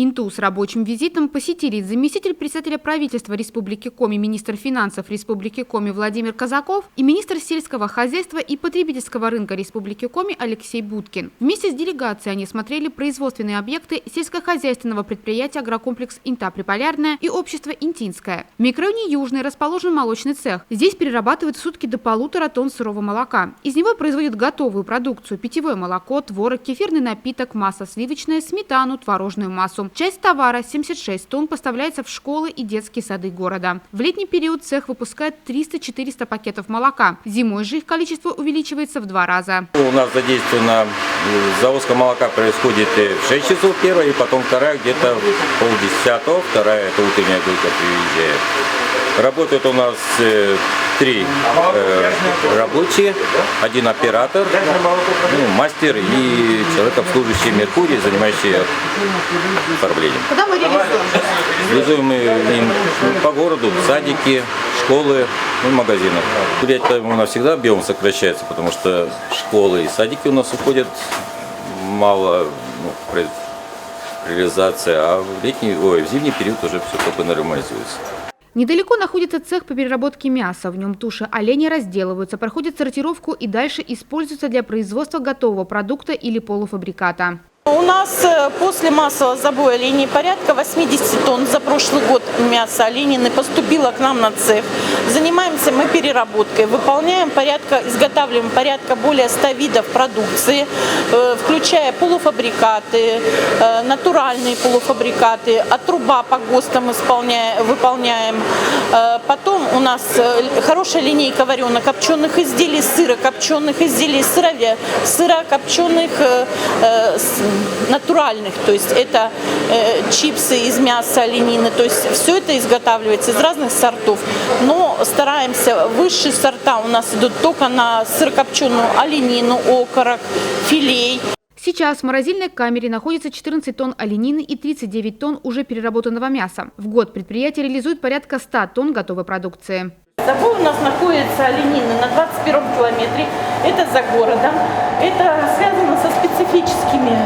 Инту с рабочим визитом посетили заместитель председателя правительства Республики Коми, министр финансов Республики Коми Владимир Казаков и министр сельского хозяйства и потребительского рынка Республики Коми Алексей Будкин. Вместе с делегацией они смотрели производственные объекты сельскохозяйственного предприятия «Агрокомплекс Инта Приполярная» и общество «Интинское». В микрорайоне Южный расположен молочный цех. Здесь перерабатывают в сутки до 1,5 тонн сырого молока. Из него производят готовую продукцию – питьевое молоко, творог, кефирный напиток, масло сливочное, сметану, творожную массу. Часть товара, 76 тонн, поставляется в школы и детские сады города. В летний период цех выпускает 300-400 пакетов молока. Зимой же их количество увеличивается в 2 раза. У нас задействована завозка молока происходит в 6 часов первая, и потом вторая где-то в 9:30, вторая это утренняя группа приезжает. Работают у нас 3 рабочие, 1 оператор, мастер и человек, обслуживающий Меркурий, занимающий оформлением. Куда мы реализуем? Реализуем мы им по городу, в садики, школы, магазины. Это у нас всегда объем сокращается, потому что школы и садики у нас уходят мало реализация, а в зимний период уже все только нормализуется. Недалеко находится цех по переработке мяса. В нем туши оленя разделываются, проходят сортировку и дальше используются для производства готового продукта или полуфабриката. У нас после массового забоя оленей порядка 80 тонн за прошлый год мяса оленины поступило к нам на цех. Занимаемся мы переработкой, изготавливаем порядка более 100 видов продукции, включая полуфабрикаты, натуральные полуфабрикаты, от труба по ГОСТам выполняем. Потом у нас хорошая линейка варено-копченых изделий, сырокопченых изделий, сырокопченых натуральных, то есть это чипсы из мяса оленины, то есть все это изготавливается из разных сортов, но стараемся, высшие сорта у нас идут только на сырокопченую оленину, окорок, филей. Сейчас в морозильной камере находится 14 тонн оленины и 39 тонн уже переработанного мяса. В год предприятие реализует порядка 100 тонн готовой продукции. Забой у нас находится оленины на 21 километре, это за городом. Это связано со специфическими,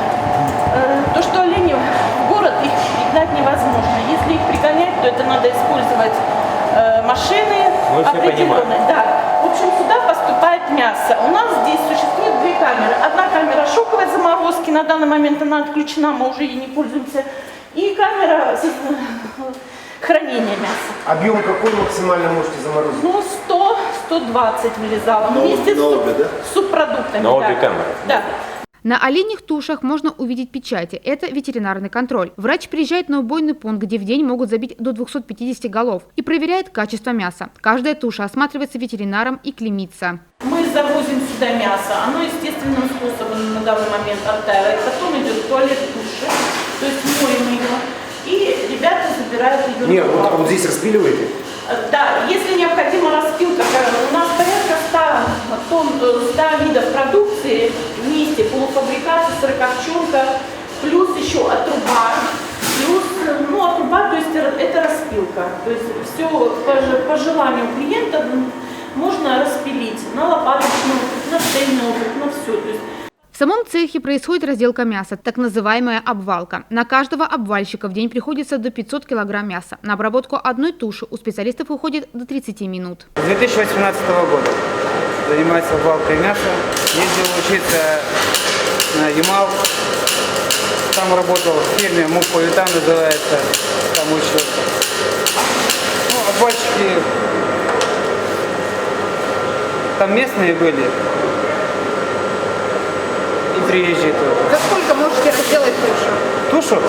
то что олени в город их пригнать невозможно. Если их пригонять, то это надо использовать машины определенные. Да. В общем, сюда поступает мясо. У нас здесь существует 2 камеры. Одна камера шоковой заморозки, на данный момент она отключена, мы уже ей не пользуемся. И камера хранения мяса. Объем какой максимально можете заморозить? 100-120 вместе с субпродуктами. На обе камеры? Да. На оленьих тушах можно увидеть печати. Это ветеринарный контроль. Врач приезжает на убойный пункт, где в день могут забить до 250 голов, и проверяет качество мяса. Каждая туша осматривается ветеринаром и клеймится. Мы завозим сюда мясо. Оно естественным способом на данный момент оттаивает. Потом идет туалет туши, то есть моем ее. И ребята забирают ее. Нет, вот здесь распиливаете? Да, если необходима распилка, у нас порядка 100 видов продукции вместе, полуфабрикаты, сырокопченка, плюс еще от труба, от труба, то есть это распилка. То есть все по желанию клиента можно распилить на лопаточный опыт, на цельный опыт, на все. То есть в самом цехе происходит разделка мяса, так называемая обвалка. На каждого обвальщика в день приходится до 500 килограмм мяса. На обработку одной туши у специалистов уходит до 30 минут. С 2018 года занимаюсь обвалкой мяса. Ездил учиться на Ямал. Там работал в фирме Муполитан называется. Там учился. Обвальщики там местные были. Приезжает. За сколько можете разделать тушу? Тушу?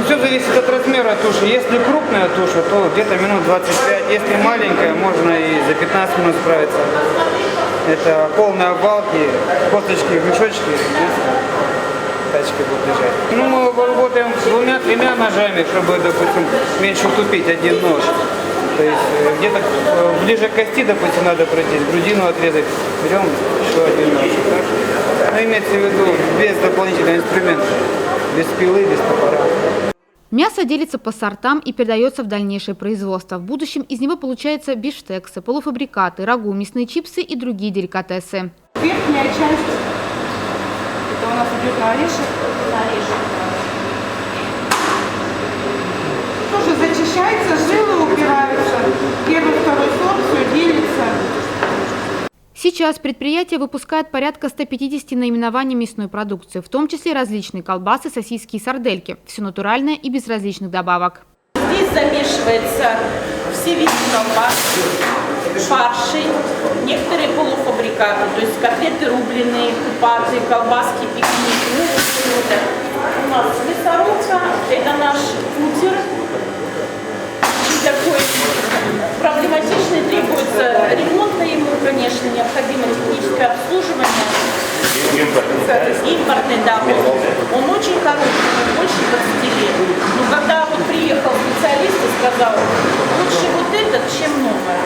Все зависит от размера туши. Если крупная туша, то где-то минут 25. Если маленькая, можно и за 15 минут справиться. Это полные обвалки, косточки, мешочки, тачки будут лежать. Мы работаем 2-3 ножами, чтобы, допустим, меньше утупить один нож. То есть где-то ближе к кости, допустим, надо пройти, грудину отрезать. Берем еще один нож. Но имеется в виду без дополнительных инструментов, без пилы, без топора. Мясо делится по сортам и передается в дальнейшее производство. В будущем из него получаются бифштексы, полуфабрикаты, рагу, мясные чипсы и другие деликатесы. Верхняя часть, это у нас идет на орешек. тоже зачищается, жилы убираются, первый, второй сорт, все делится. Сейчас предприятие выпускает порядка 150 наименований мясной продукции, в том числе различные колбасы, сосиски и сардельки. Все натуральное и без различных добавок. Здесь замешивается все виды колбас, фарши, некоторые полуфабрикаты, то есть котлеты рубленые, купаты, колбаски, пикник. У нас мясорубка, это наш кутер. Такой проблематичный, требуется ремонта ему, конечно, необходимо техническое обслуживание. Импортный, да, он очень хороший, больше 20 лет. Но когда вот приехал специалист и сказал, лучше вот этот, чем новое,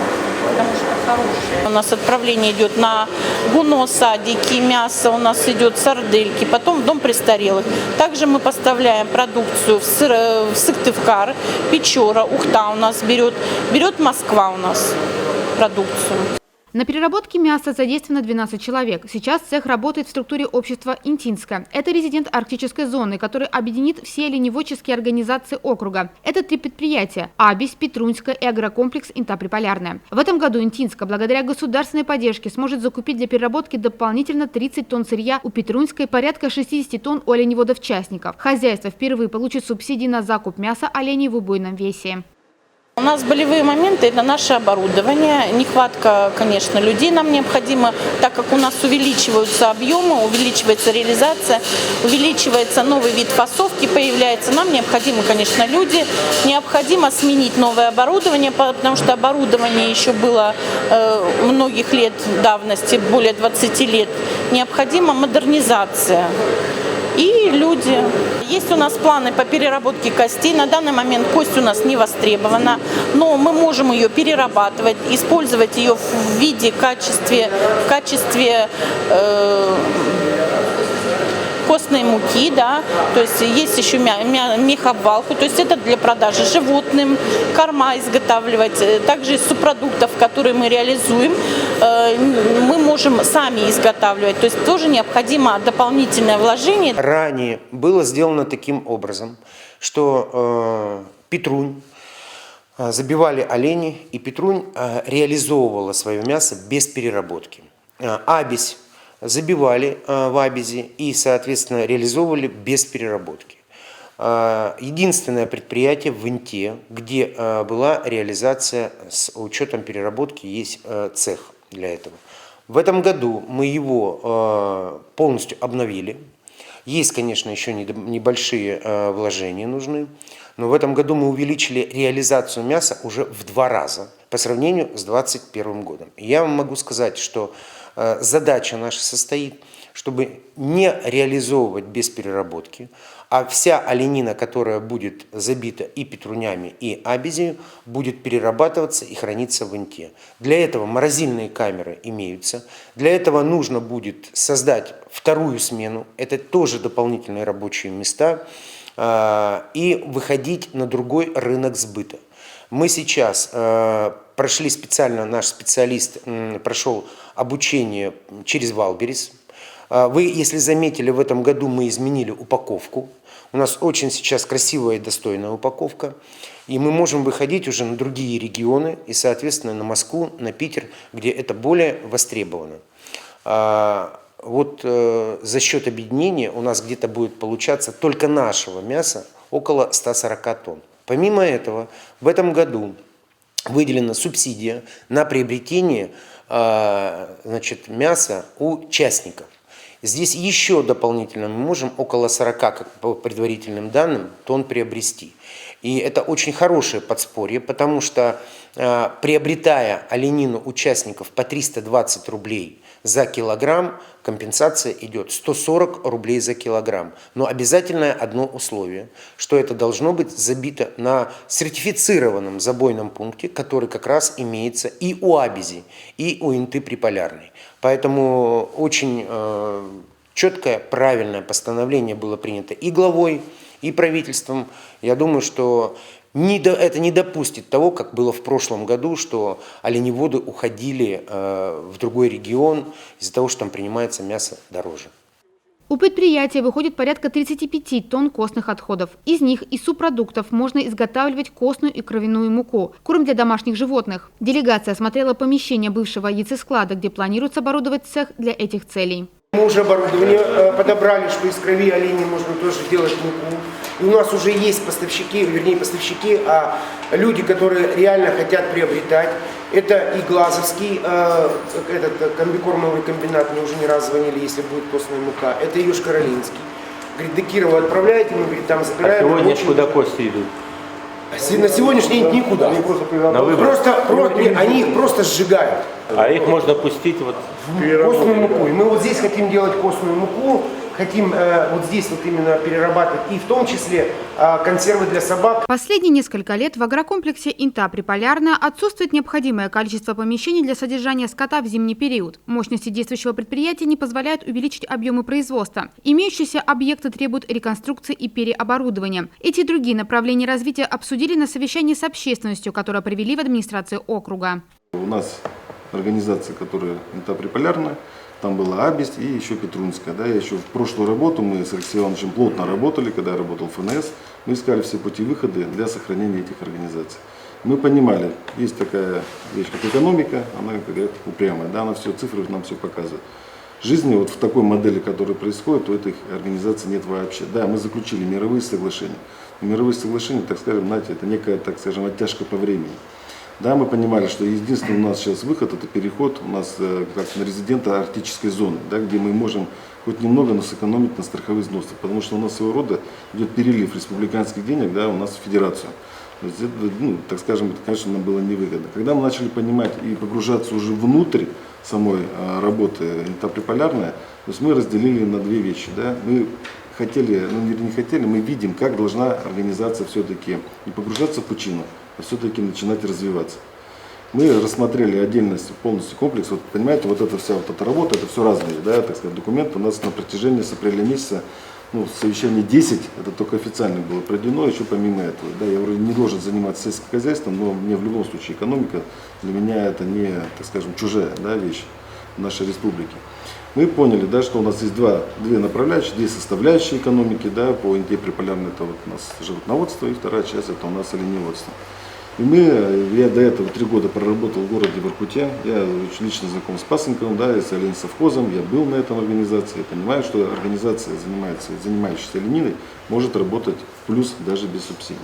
потому что хорошее. У нас отправление идет на гуно, садики, мясо, у нас идет сардельки, потом в дом престарелых. Также мы поставляем продукцию в Сыктывкар, Печора, Ухта у нас берет Москва у нас продукцию. На переработке мяса задействовано 12 человек. Сейчас цех работает в структуре общества «Интинское». Это резидент арктической зоны, который объединит все оленеводческие организации округа. Это 3 предприятия – Абись, Петруньское и агрокомплекс Инта-Приполярное. В этом году Интинское, благодаря государственной поддержке, сможет закупить для переработки дополнительно 30 тонн сырья у Петруньской, порядка 60 тонн у оленеводов-частников. Хозяйство впервые получит субсидии на закуп мяса оленей в убойном весе. У нас болевые моменты – это наше оборудование. Нехватка, конечно, людей нам необходимо, так как у нас увеличиваются объемы, увеличивается реализация, увеличивается новый вид фасовки, появляется. Нам необходимы, конечно, люди. Необходимо сменить новое оборудование, потому что оборудование еще было многих лет давности, более 20 лет. Необходима модернизация. И люди. Есть у нас планы по переработке костей. На данный момент кость у нас не востребована, но мы можем ее перерабатывать, использовать ее в виде, в качестве костной муки, да, то есть есть еще мехобвалку, то есть это для продажи животным, корма изготавливать, также из субпродуктов, которые мы реализуем, мы можем сами изготавливать, то есть тоже необходимо дополнительное вложение. Ранее было сделано таким образом, что Петрунь забивали оленей, и Петрунь реализовывала свое мясо без переработки. Абись забивали в Абизе и, соответственно, реализовывали без переработки. Единственное предприятие в Инте, где была реализация с учетом переработки, есть цех для этого. В этом году мы его полностью обновили. Есть, конечно, еще небольшие вложения нужны, но в этом году мы увеличили реализацию мяса уже в 2 раза по сравнению с 2021 годом. И я вам могу сказать, что задача наша состоит, чтобы не реализовывать без переработки, а вся оленина, которая будет забита и петрунями, и абизью, будет перерабатываться и храниться в Инте. Для этого морозильные камеры имеются. Для этого нужно будет создать 2-ю смену. Это тоже дополнительные рабочие места. И выходить на другой рынок сбыта. Мы сейчас прошли специально, наш специалист прошел обучение через Валберес. Вы, если заметили, в этом году мы изменили упаковку. У нас очень сейчас красивая и достойная упаковка. И мы можем выходить уже на другие регионы и, соответственно, на Москву, на Питер, где это более востребовано. Вот за счет объединения у нас где-то будет получаться только нашего мяса около 140 тонн. Помимо этого, в этом году выделена субсидия на приобретение мяса у частников. Здесь еще дополнительно мы можем около 40, как по предварительным данным, тонн приобрести. И это очень хорошее подспорье, потому что приобретая оленину участников по 320 рублей за килограмм, компенсация идет 140 рублей за килограмм. Но обязательное одно условие, что это должно быть забито на сертифицированном забойном пункте, который как раз имеется и у Абизи, и у Инты Приполярной. Поэтому очень четкое, правильное постановление было принято и главой, и правительством. Я думаю, что это не допустит того, как было в прошлом году, что оленеводы уходили в другой регион из-за того, что там принимается мясо дороже. У предприятия выходит порядка 35 тонн костных отходов. Из них из субпродуктов можно изготавливать костную и кровяную муку, корм для домашних животных. Делегация осмотрела помещение бывшего яйцесклада, где планируется оборудовать цех для этих целей. Мы уже оборудование подобрали, что из крови оленей можно тоже делать муку. И у нас уже есть поставщики, вернее поставщики, а люди, которые реально хотят приобретать. Это и Глазовский, этот комбикормовый комбинат, мне уже не раз звонили, если будет костная мука. Это Йошкар-Олинский. Говорит, до Кирова отправляете, мы, говорит, там забираем. А сегодня куда кости идут? На сегодняшний день никуда. Они их просто сжигают. А их можно пустить вот в костную муку. И мы вот здесь хотим делать костную муку, хотим вот здесь вот именно перерабатывать, и в том числе консервы для собак. Последние несколько лет в агрокомплексе Инта Приполярная отсутствует необходимое количество помещений для содержания скота в зимний период. Мощности действующего предприятия не позволяют увеличить объемы производства. Имеющиеся объекты требуют реконструкции и переоборудования. Эти и другие направления развития обсудили на совещании с общественностью, которое провели в администрации округа. У нас организация, которая Инта Приполярная, там была Абисть и еще Петрунская. Да, еще в прошлую работу мы с Алексеем Ивановичем плотно работали, когда я работал в ФНС. Мы искали все пути выхода для сохранения этих организаций. Мы понимали, есть такая вещь, как экономика, она как упрямая, да, она все, цифры нам все показывает. Жизни вот в такой модели, которая происходит, у этих организаций нет вообще. Да, мы заключили мировые соглашения. Но мировые соглашения, так скажем, знаете, это некая, так скажем, оттяжка по времени. Да, мы понимали, что единственный у нас сейчас выход – это переход у нас как на резидента арктической зоны, да, где мы можем хоть немного, но сэкономить на страховых взносах, потому что у нас своего рода идет перелив республиканских денег, да, у нас в федерацию. То есть это, так скажем, это, конечно, нам было невыгодно. Когда мы начали понимать и погружаться уже внутрь самой работы Инта Приполярная, то есть мы разделили на две вещи. Да. Мы хотели, не хотели, мы видим, как должна организация все-таки не погружаться в пучину, а все-таки начинать развиваться. Мы рассмотрели отдельность, полностью комплекс. Вот понимаете, вот эта вся вот эта работа, это все разные, да, так сказать, документы у нас на протяжении с апреля месяца, совещание 10, это только официально было проведено, еще помимо этого. Да, я вроде не должен заниматься сельским хозяйством, но мне в любом случае экономика, для меня это не, так скажем, чужая, да, вещь в нашей республике. Мы поняли, да, что у нас есть две направляющие, две составляющие экономики, да, по Инте Приполярной, это вот у нас животноводство, и вторая часть это у нас оленеводство. И я до этого 3 года проработал в городе Воркуте, я лично знаком с Пасынковым, да, и с оленесовхозом, я был на этом организации, я понимаю, что организация, занимающаяся олениной, может работать в плюс даже без субсидий.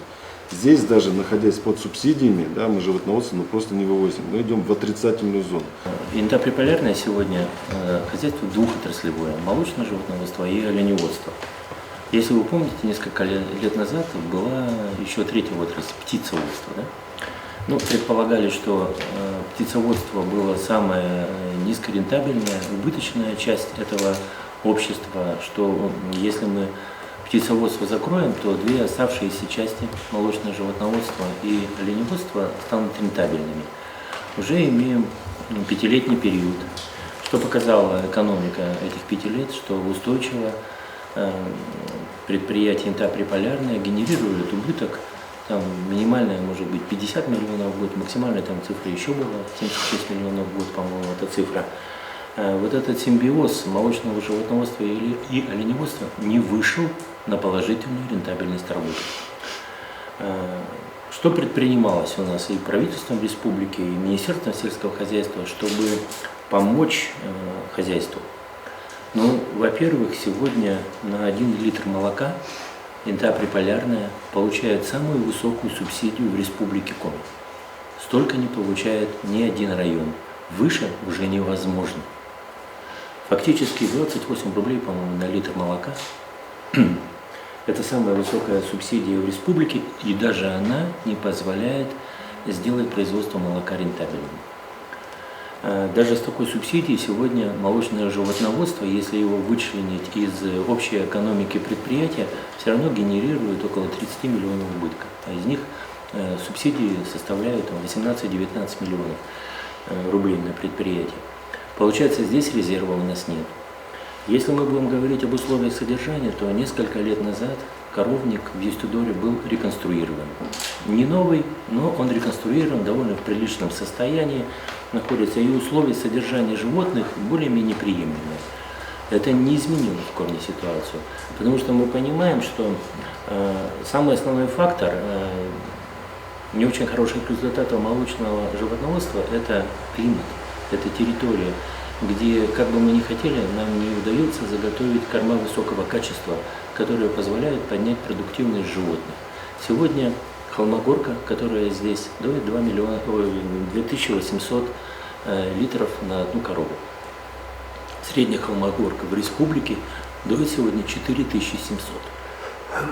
Здесь даже находясь под субсидиями, да, мы животноводство просто не вывозим, мы идем в отрицательную зону. Инта Приполярная сегодня хозяйство двухотраслевое, молочное животноводство и оленеводство. Если вы помните, несколько лет назад была еще третья отрасль – птицеводство. Да? Предполагали, что птицеводство было самая низкорентабельная, убыточная часть этого общества, что если мы птицеводство закроем, то две оставшиеся части – молочное животноводство и оленеводство – станут рентабельными. Уже имеем 5-летний период, что показала экономика этих 5 лет, что устойчиво предприятие Инта Приполярная генерирует убыток, там минимальная может быть 50 миллионов в год, максимальная там цифра еще была, 76 миллионов в год, по-моему, эта цифра. Вот этот симбиоз молочного животноводства и оленеводства не вышел на положительную рентабельность работы. Что предпринималось у нас и правительством республики, и Министерством сельского хозяйства, чтобы помочь хозяйству? Во-первых, сегодня на 1 литр молока Инта Приполярная получает самую высокую субсидию в республике Коми. Столько не получает ни один район. Выше уже невозможно. Фактически 28 рублей, по-моему, на литр молока. Это самая высокая субсидия в республике, и даже она не позволяет сделать производство молока рентабельным. Даже с такой субсидией сегодня молочное животноводство, если его вычленить из общей экономики предприятия, все равно генерирует около 30 миллионов убытка. А из них субсидии составляют 18-19 миллионов рублей на предприятие. Получается, здесь резерва у нас нет. Если мы будем говорить об условиях содержания, то несколько лет назад коровник в Устюдоре был реконструирован. Не новый, но он реконструирован довольно в приличном состоянии, находится, и условия содержания животных более-менее приемлемые. это не изменило в корне ситуацию. Потому что мы понимаем, что самый основной фактор не очень хороших результатов молочного животноводства – это климат, это территория, где, как бы мы ни хотели, нам не удается заготовить корма высокого качества, которые позволяют поднять продуктивность животных. Сегодня холмогорка, которая здесь, дает 2800 литров на одну корову. Средняя холмогорка в республике дает сегодня 4700.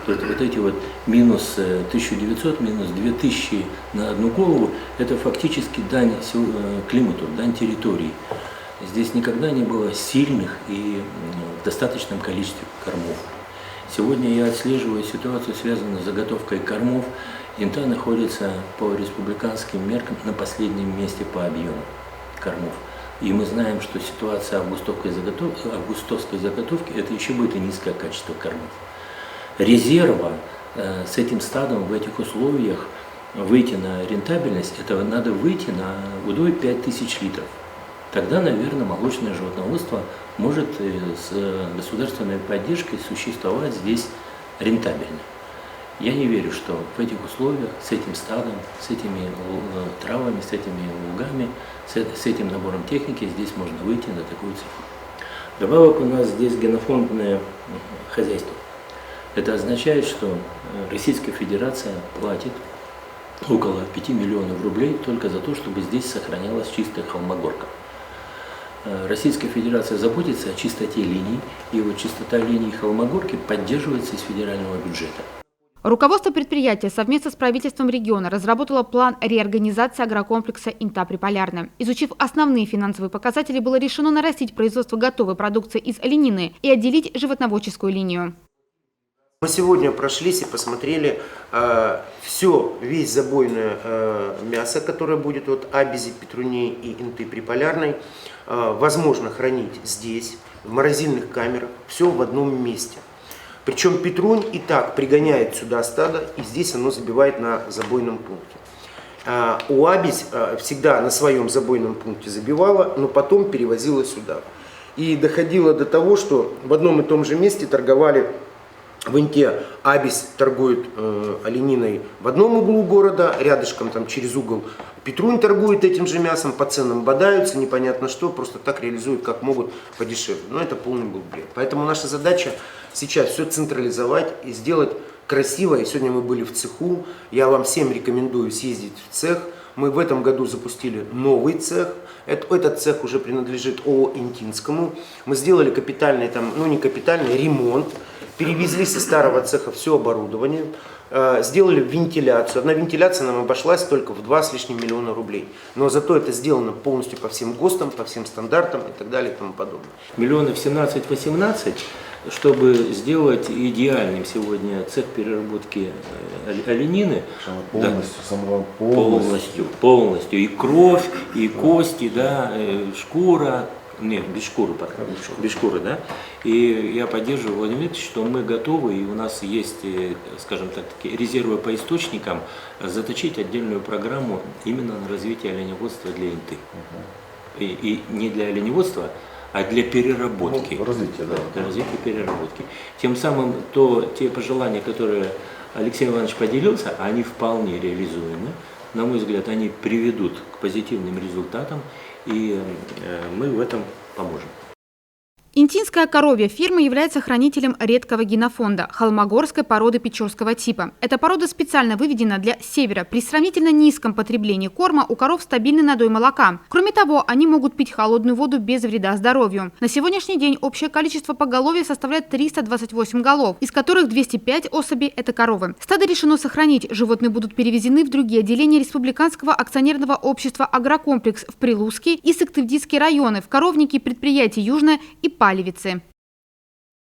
То есть вот эти вот минус 1900, минус 2000 на одну голову, это фактически дань климату, дань территории. Здесь никогда не было сильных и в достаточном количестве кормов. Сегодня я отслеживаю ситуацию, связанную с заготовкой кормов. Инта находится по республиканским меркам на последнем месте по объему кормов. И мы знаем, что ситуация августовской заготовки – это еще будет и низкое качество кормов. Резерва с этим стадом в этих условиях выйти на рентабельность, это надо выйти на удой 5000 литров. Тогда, наверное, молочное животноводство может с государственной поддержкой существовать здесь рентабельно. Я не верю, что в этих условиях, с этим стадом, с этими травами, с этими лугами, с этим набором техники здесь можно выйти на такую цифру. Добавок у нас здесь генофондное хозяйство. Это означает, что Российская Федерация платит около 5 миллионов рублей только за то, чтобы здесь сохранялась чистая холмогорка. Российская Федерация заботится о чистоте линий, и вот чистота линий холмогорки поддерживается из федерального бюджета. Руководство предприятия совместно с правительством региона разработало план реорганизации агрокомплекса «Инта Приполярная». Изучив основные финансовые показатели, было решено нарастить производство готовой продукции из оленины и отделить животноводческую линию. Мы сегодня прошлись и посмотрели весь забойное мясо, которое будет от Абизи, Петруней и Инты Приполярной, возможно хранить здесь, в морозильных камерах, все в одном месте. Причем Петрунь и так пригоняет сюда стадо, и здесь оно забивает на забойном пункте. У Абись всегда на своем забойном пункте забивала, но потом перевозила сюда. И доходило до того, что в одном и том же месте торговали. В Инте Абись торгует олениной в одном углу города, рядышком там через угол Петрунь торгует этим же мясом, по ценам бодаются, непонятно что, просто так реализуют как могут подешевле. Но это полный был бред. Поэтому наша задача сейчас все централизовать и сделать красиво. И сегодня мы были в цеху, я вам всем рекомендую съездить в цех. Мы в этом году запустили новый цех. Этот цех уже принадлежит ООО «Интинскому». Мы сделали капитальный, не капитальный, ремонт. Перевезли со старого цеха все оборудование, сделали вентиляцию. Одна вентиляция нам обошлась только в 2 с лишним миллиона рублей. Но зато это сделано полностью по всем ГОСТам, по всем стандартам и так далее и тому подобное. Миллионов 17-18, чтобы сделать идеальным сегодня цех переработки оленины. Полностью. И кровь, и кости, да, шкура. Нет, без шкуры пока. Без шкуры, да. И я поддерживаю Владимир Викторович, что мы готовы, и у нас есть, скажем так, такие резервы по источникам, заточить отдельную программу именно на развитие оленеводства для Инты. И не для оленеводства, а для переработки. Развитие, да. Для развития переработки. Тем самым те пожелания, которые Алексей Иванович поделился, они вполне реализуемы. На мой взгляд, они приведут к позитивным результатам, и мы в этом поможем. Интинская коровья фирма является хранителем редкого генофонда холмогорской породы печорского типа. Эта порода специально выведена для севера. При сравнительно низком потреблении корма у коров стабильный надой молока. Кроме того, они могут пить холодную воду без вреда здоровью. На сегодняшний день общее количество поголовья составляет 328 голов, из которых 205 особей – это коровы. Стадо решено сохранить. Животные будут перевезены в другие отделения Республиканского акционерного общества «Агрокомплекс» в Прилузский и Сыктывдинский районы, в коровники предприятий «Южное» и Палевицы.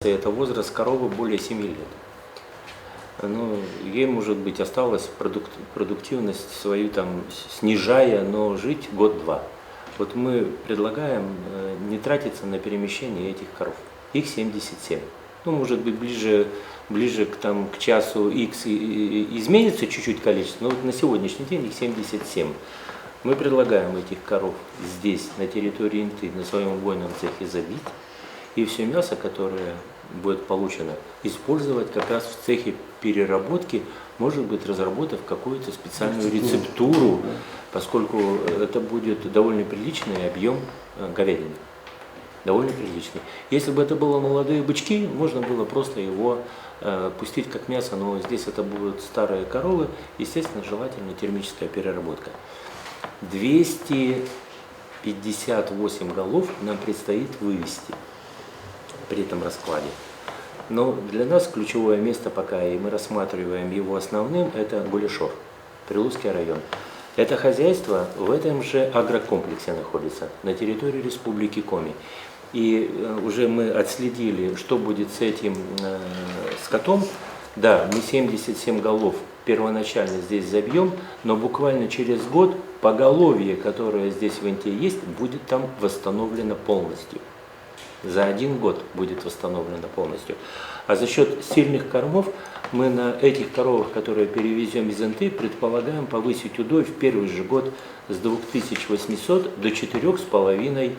Это возраст коровы более 7 лет. Ей, может быть, осталось продуктивность свою снижая, но жить год-два. Вот мы предлагаем не тратиться на перемещение этих коров. Их 77. Может быть, ближе к часу X изменится чуть-чуть количество, но вот на сегодняшний день их 77. Мы предлагаем этих коров здесь, на территории Инты, на своем убойном цехе забить и все мясо, которое будет получено, использовать как раз в цехе переработки, может быть, разработав какую-то специальную рецептуру, поскольку это будет довольно приличный объем говядины. Довольно приличный. Если бы это было молодые бычки, можно было просто его пустить как мясо, но здесь это будут старые коровы, естественно, желательно термическая переработка. 258 голов нам предстоит вывести при этом раскладе. Но для нас ключевое место пока, и мы рассматриваем его основным, это Гуляшор, Прилузский район. Это хозяйство в этом же агрокомплексе находится, на территории Республики Коми. И уже мы отследили, что будет с этим скотом. Да, мы 77 голов первоначально здесь забьем, но буквально через год поголовье, которое здесь в Инте есть, будет там восстановлено полностью. За 1 год будет восстановлено полностью. А за счет сильных кормов мы на этих коровах, которые перевезем из Инты, предполагаем повысить удой в первый же год с 2800 до 4500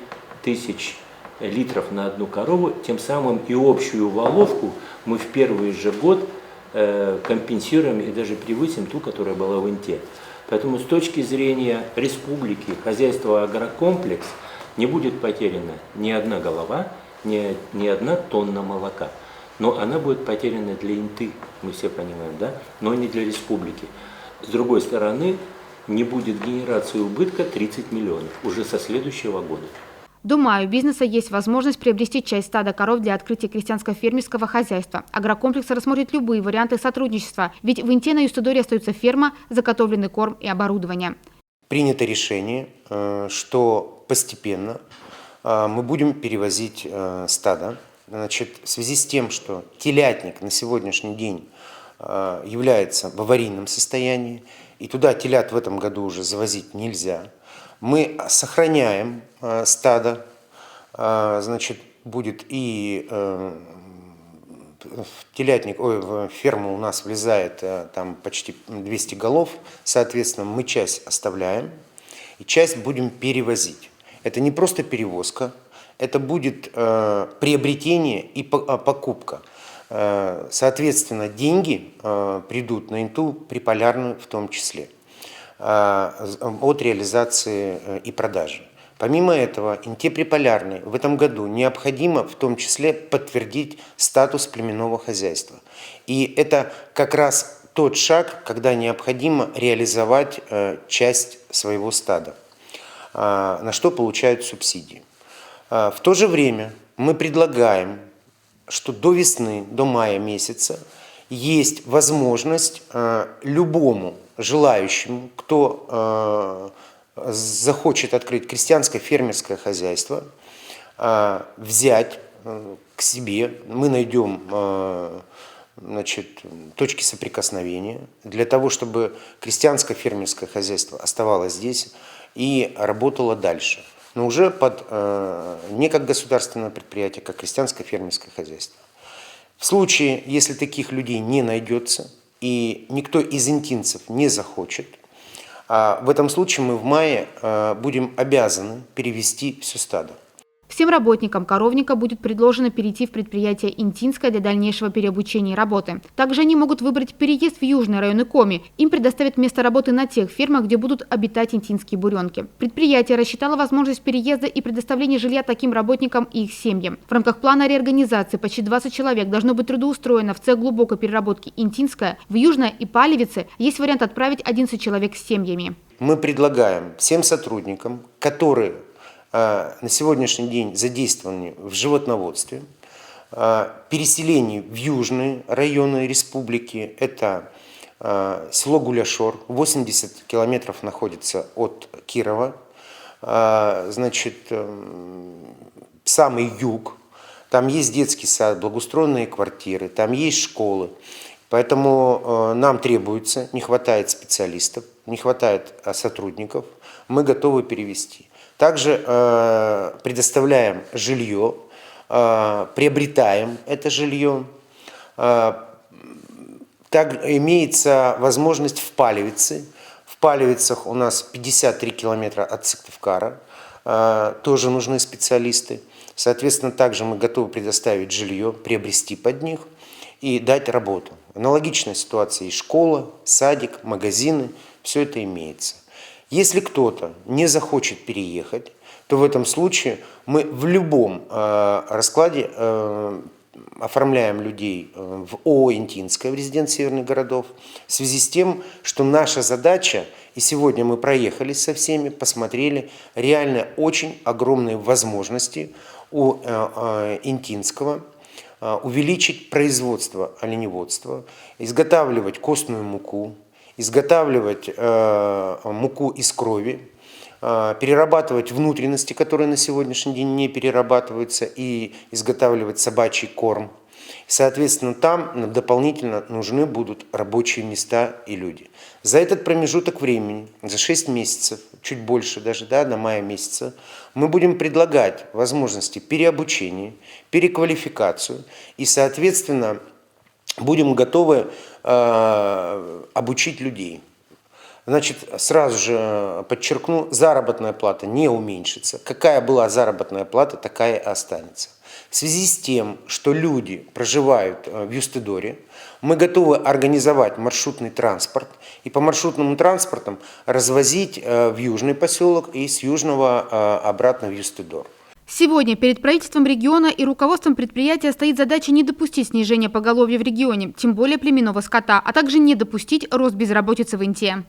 литров на одну корову. Тем самым и общую валовку мы в первый же год компенсируем и даже превысим ту, которая была в Инте. Поэтому с точки зрения республики, хозяйства агрокомплекс, не будет потеряна ни одна голова, ни одна тонна молока. Но она будет потеряна для Инты, мы все понимаем, да? Но не для республики. С другой стороны, не будет генерации убытка 30 миллионов уже со следующего года. До мая у бизнеса есть возможность приобрести часть стада коров для открытия крестьянско-фермерского хозяйства. Агрокомплекс рассмотрит любые варианты сотрудничества, ведь в Инте на Юстодоре остается ферма, заготовленный корм и оборудование. Принято решение, что постепенно мы будем перевозить стадо. Значит, в связи с тем, что телятник на сегодняшний день является в аварийном состоянии, и туда телят в этом году уже завозить нельзя, мы сохраняем стадо, значит, будет и в ферму у нас влезает там почти 200 голов, соответственно, мы часть оставляем и часть будем перевозить. Это не просто перевозка, это будет приобретение и покупка. Соответственно, деньги придут на Инту приполярную в том числе от реализации и продажи. Помимо этого, Инте Приполярной в этом году необходимо в том числе подтвердить статус племенного хозяйства. И это как раз тот шаг, когда необходимо реализовать часть своего стада, на что получают субсидии. В то же время мы предлагаем, что до весны, до мая месяца есть возможность любому желающему, кто захочет открыть крестьянско-фермерское хозяйство, взять к себе, мы найдем, значит, точки соприкосновения для того, чтобы крестьянско-фермерское хозяйство оставалось здесь и работало дальше, но уже не как государственное предприятие, как крестьянско-фермерское хозяйство. В случае, если таких людей не найдется и никто из интинцев не захочет, в этом случае мы в мае будем обязаны перевести все стадо. Всем работникам коровника будет предложено перейти в предприятие Интинское для дальнейшего переобучения и работы. Также они могут выбрать переезд в южные районы Коми. Им предоставят место работы на тех фермах, где будут обитать интинские буренки. Предприятие рассчитало возможность переезда и предоставления жилья таким работникам и их семьям. В рамках плана реорганизации почти 20 человек должно быть трудоустроено в цех глубокой переработки Интинское. В Южное и Палевице есть вариант отправить 11 человек с семьями. Мы предлагаем всем сотрудникам, которые на сегодняшний день задействованы в животноводстве, переселение в южные районы республики. Это село Гуляшор, 80 километров находится от Кирова, значит, самый юг. Там есть детский сад, благоустроенные квартиры, там есть школы. Поэтому нам требуется, не хватает специалистов, не хватает сотрудников, мы готовы перевести. Также предоставляем жилье, приобретаем это жилье. Так имеется возможность в Палевице. В Палевицах у нас 53 километра от Сыктывкара. тоже нужны специалисты. Соответственно, также мы готовы предоставить жилье, приобрести под них и дать работу. Аналогичная ситуация и школа, садик, магазины, все это имеется. Если кто-то не захочет переехать, то в этом случае мы в любом раскладе оформляем людей в ООО «Интинская» в резидент северных городов в связи с тем, что наша задача, и сегодня мы проехались со всеми, посмотрели, реально очень огромные возможности у Интинского увеличить производство оленеводства, изготавливать костную муку, изготавливать муку из крови, перерабатывать внутренности, которые на сегодняшний день не перерабатываются, и изготавливать собачий корм. Соответственно, там дополнительно нужны будут рабочие места и люди. За этот промежуток времени, за 6 месяцев, чуть больше даже, да, до мая месяца, мы будем предлагать возможности переобучения, переквалификацию и, соответственно, будем готовы обучить людей. Значит, сразу же подчеркну, заработная плата не уменьшится. Какая была заработная плата, такая и останется. В связи с тем, что люди проживают в Юстедоре, мы готовы организовать маршрутный транспорт и по маршрутным транспортам развозить в южный поселок и с южного обратно в Юстедор. Сегодня перед правительством региона и руководством предприятия стоит задача не допустить снижения поголовья в регионе, тем более племенного скота, а также не допустить рост безработицы в Инте.